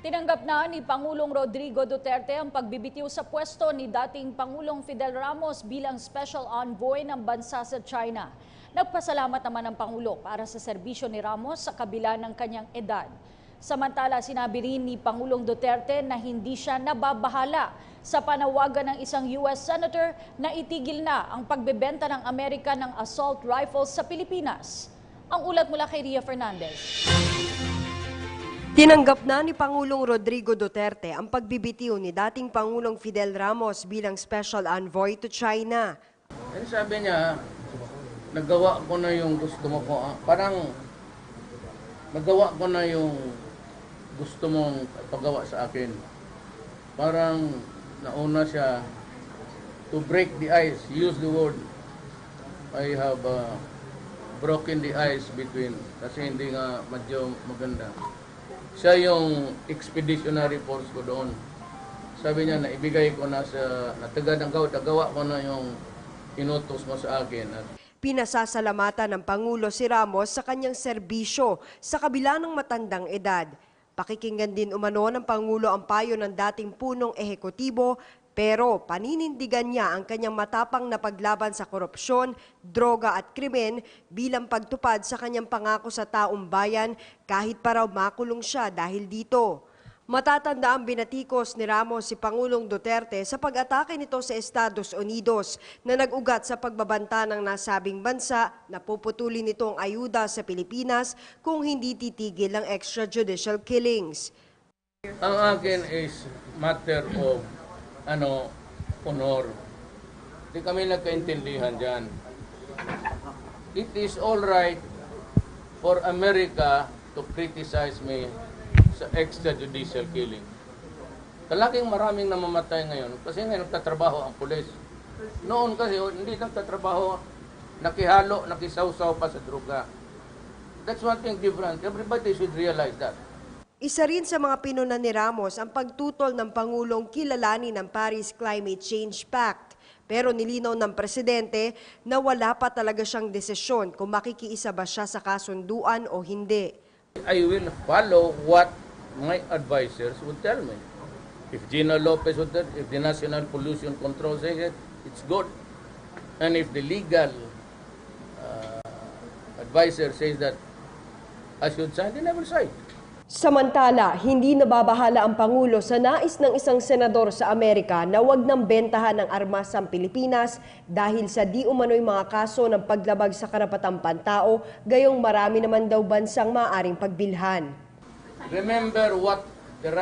Tinanggap na ni Pangulong Rodrigo Duterte ang pagbibitiw sa pwesto ni dating Pangulong Fidel Ramos bilang Special Envoy ng bansa sa China. Nagpasalamat naman ang Pangulo para sa serbisyo ni Ramos sa kabila ng kanyang edad. Samantala, sinabi rin ni Pangulong Duterte na hindi siya nababahala sa panawagan ng isang US Senator na itigil na ang pagbebenta ng Amerika ng assault rifles sa Pilipinas. Ang ulat mula kay Ria Fernandez. Tinanggap na ni Pangulong Rodrigo Duterte ang pagbibitiw ni dating Pangulong Fidel Ramos bilang Special Envoy to China. And sabi niya, nagawa ko na yung gusto mo ko. Parang nagawa ko na yung gusto mong pagawa sa akin. Parang nauna siya to break the ice. Use the word. I have broken the ice between, kasi hindi nga medyo maganda. Siya yung expeditionary force ko doon. Sabi niya, naibigay ko na sa nagawa ko na yung inutos mo sa akin. Pinasasalamatan ng Pangulo si Ramos sa kanyang serbisyo sa kabila ng matandang edad. Pakikinggan din umano ng Pangulo ang payo ng dating punong ehekutibo, pero paninindigan niya ang kanyang matapang na paglaban sa korupsyon, droga at krimen bilang pagtupad sa kanyang pangako sa taong bayan kahit pa raw makulong siya dahil dito. Matatanda ang binatikos ni Ramos si Pangulong Duterte sa pag-atake nito sa Estados Unidos na nag-ugat sa pagbabanta ng nasabing bansa na puputulin nito ang ayuda sa Pilipinas kung hindi titigil ang extrajudicial killings. Ang akin is matter of honor. Hindi kami nagkaintindihan dyan. It is all right for America to criticize me sa extrajudicial killing. Talagang maraming namamatay ngayon kasi ngayon nagtatrabaho ang pulis. Noon kasi hindi nagtatrabaho, nakihalo, nakisawsaw pa sa droga. That's one thing different. Everybody should realize that. Isa rin sa mga pinuna ni Ramos ang pagtutol ng Pangulong kilalanin ng Paris Climate Change Pact. Pero nilinaw ng Presidente na wala pa talaga siyang desisyon kung makikiisa ba siya sa kasunduan o hindi. I will follow what my advisors would tell me. If Gina Lopez would tell, if the National Pollution Control says it, it's good. And if the legal advisor says that I should sign, then I will sign. Samantala, hindi nababahala ang Pangulo sa nais ng isang senador sa Amerika na wag nang bentahan ng armas ang Pilipinas dahil sa di umano'y mga kaso ng paglabag sa karapatang pantao, gayong marami naman daw bansang maaaring pagbilhan. Remember what the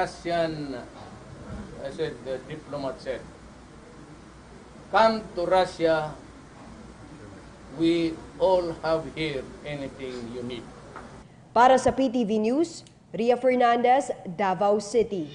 diplomat said. Come to Russia, we all have here anything you need. Para sa PTV News, Ria Fernandez, Davao City.